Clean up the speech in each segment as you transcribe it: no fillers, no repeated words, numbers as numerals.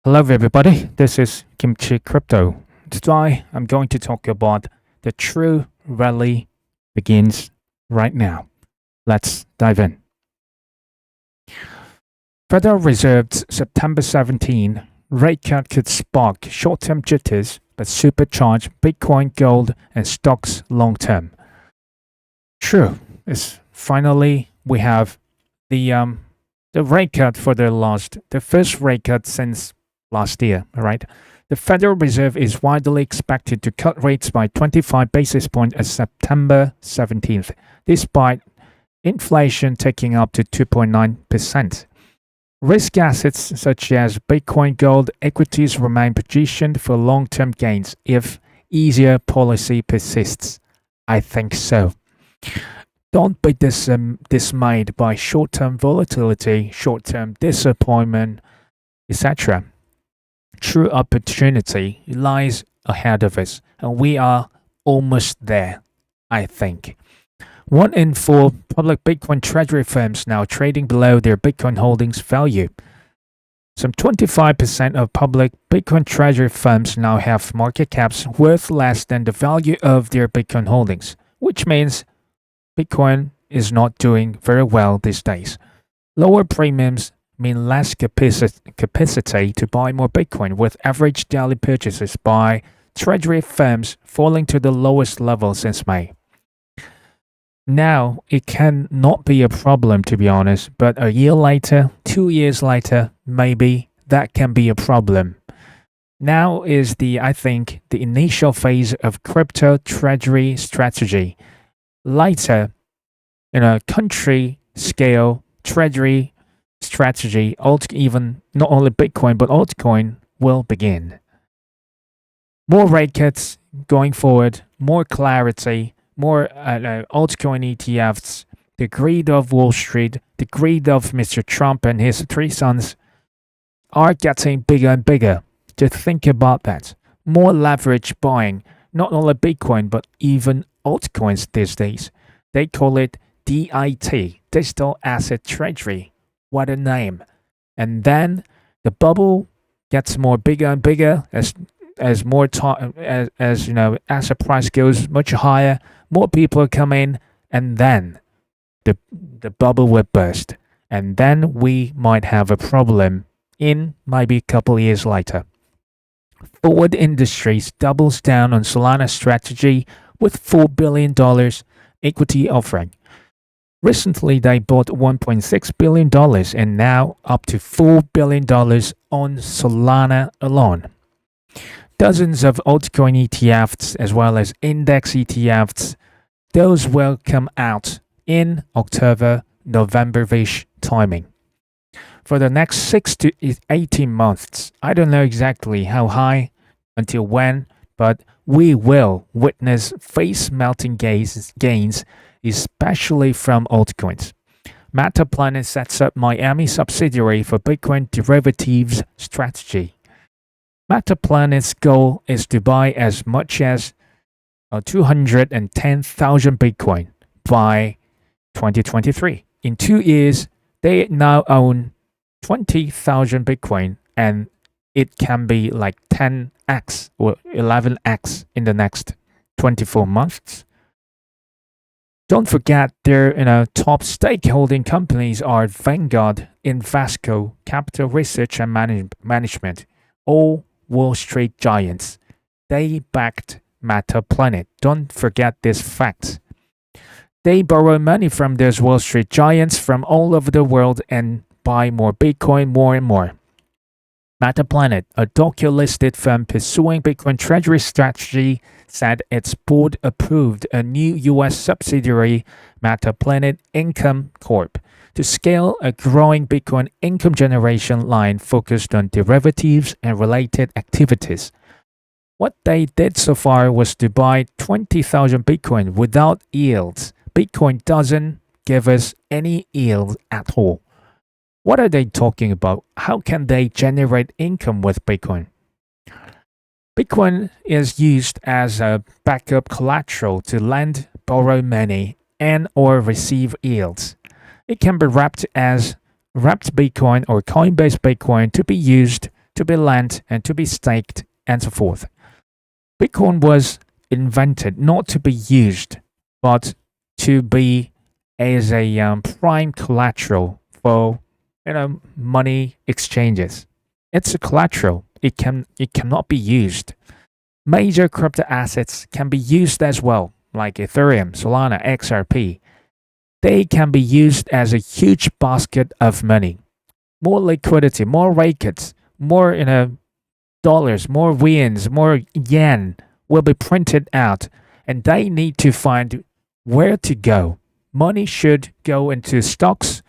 Hello, everybody. This is Kimchi Crypto. Today, I'm going to talk about the true rally begins right now. Let's dive in. Federal Reserve's September 17 rate cut could spark short-term jitters, but supercharge Bitcoin, gold, and stocks long-term. True. It's finally we have the rate cut for the first rate cut since last year, right? The Federal Reserve is widely expected to cut rates by 25 basis points as September 17th, despite inflation ticking up to 2.9%. Risk assets such as Bitcoin, gold, equities remain positioned for long-term gains if easier policy persists. I think so. Don't be dismayed by short-term volatility, short-term disappointment, etc. True opportunity lies ahead of us, and we are almost there, I think. 1 in 4 public Bitcoin treasury firms now trading below their Bitcoin holdings value. Some 25% of public Bitcoin treasury firms now have market caps worth less than the value of their Bitcoin holdings, which means Bitcoin is not doing very well these days. Lower premiums mean less capacity to buy more Bitcoin, with average daily purchases by treasury firms falling to the lowest level since May. Now, it can not be a problem, to be honest, but a year later, 2 years later, maybe that can be a problem. Now is I think, the initial phase of crypto treasury strategy. Later, in a country scale treasury strategy, even not only Bitcoin but altcoin will begin. More rate cuts going forward, more clarity, more altcoin ETFs, the greed of Wall Street, the greed of Mr. Trump and his 3 sons are getting bigger and bigger. Just think about that. More leverage buying, not only Bitcoin but even altcoins these days. They call it DIT, Digital Asset Treasury. What a name. And then the bubble gets more bigger and bigger as more as asset price goes much higher, more people come in, and then the bubble will burst. And then we might have a problem in maybe a couple years later. Forward Industries doubles down on Solana strategy with $4 billion equity offering. Recently, they bought $1.6 billion and now up to $4 billion on Solana alone. Dozens of altcoin ETFs as well as index ETFs, those will come out in October, November-ish timing. For the next 6 to 18 months, I don't know exactly how high, until when, but we will witness face-melting gains, especially from altcoins. Metaplanet sets up Miami subsidiary for Bitcoin derivatives strategy. Metaplanet's goal is to buy as much as 210,000 Bitcoin by 2023. In 2 years, they now own 20,000 Bitcoin, and it can be like 10x or 11x in the next 24 months. Don't forget their top stakeholding companies are Vanguard, Invesco, Capital Research and Management, all Wall Street giants. They backed Metaplanet. Don't forget this fact. They borrow money from those Wall Street giants from all over the world and buy more Bitcoin more and more. Metaplanet, a Tokyo-listed firm pursuing Bitcoin treasury strategy, said its board approved a new U.S. subsidiary, Metaplanet Income Corp, to scale a growing Bitcoin income generation line focused on derivatives and related activities. What they did so far was to buy 20,000 Bitcoin without yields. Bitcoin doesn't give us any yield at all. What are they talking about? How can they generate income with Bitcoin? Bitcoin is used as a backup collateral to lend, borrow money, and or receive yields. It can be wrapped Bitcoin or Coinbase Bitcoin to be used to be lent and to be staked and so forth. Bitcoin was invented not to be used, but to be as a prime collateral for money exchanges. It's a collateral. It cannot be used. Major crypto assets can be used as well, like Ethereum, Solana, XRP. They can be used as a huge basket of money. More liquidity, more rate cuts, more dollars, more yens, more yen will be printed out, and they need to find where to go. Money should go into stocks,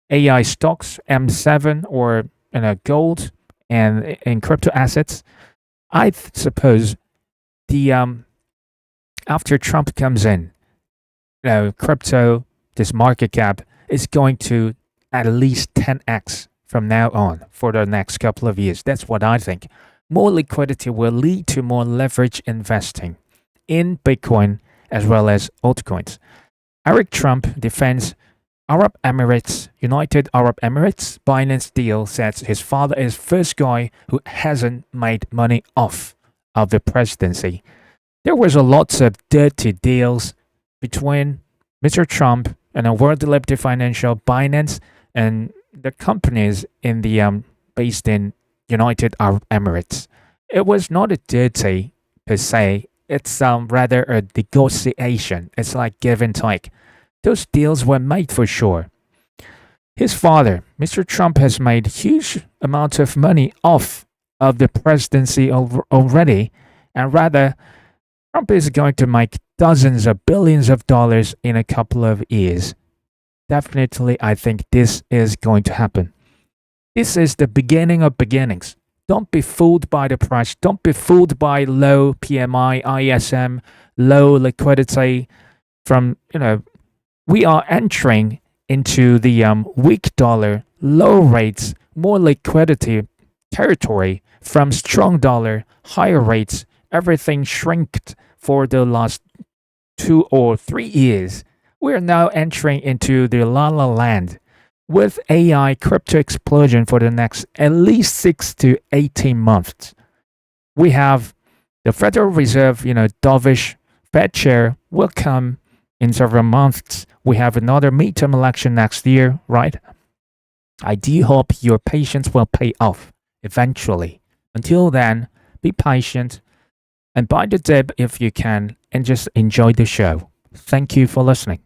AI stocks, M7, or gold and crypto assets. I suppose the after Trump comes in, crypto, this market cap is going to at least 10x from now on for the next couple of years. That's what I think. More liquidity will lead to more leverage investing in Bitcoin as well as altcoins. Eric Trump defends Arab Emirates, United Arab Emirates Binance deal, says his father is first guy who hasn't made money off of the presidency. There was a lots of dirty deals between Mr. Trump and a World Liberty Financial, Binance, and the companies in the based in United Arab Emirates. It was not a dirty per se. It's rather a negotiation. It's like give and take. Those deals were made for sure. His father, Mr. Trump, has made huge amounts of money off of the presidency already, and rather, Trump is going to make dozens of billions of dollars in a couple of years. Definitely, I think this is going to happen. This is the beginning of beginnings. Don't be fooled by the price. Don't be fooled by low PMI, ISM, low liquidity from, we are entering into the weak dollar, low rates, more liquidity territory from strong dollar, higher rates, everything shrinked for the last 2 or 3 years. We're now entering into the la la land with AI crypto explosion for the next at least 6 to 18 months. We have the Federal Reserve, dovish Fed chair will come in several months. We have another midterm election next year, right? I do hope your patience will pay off eventually. Until then, be patient and buy the dip if you can and just enjoy the show. Thank you for listening.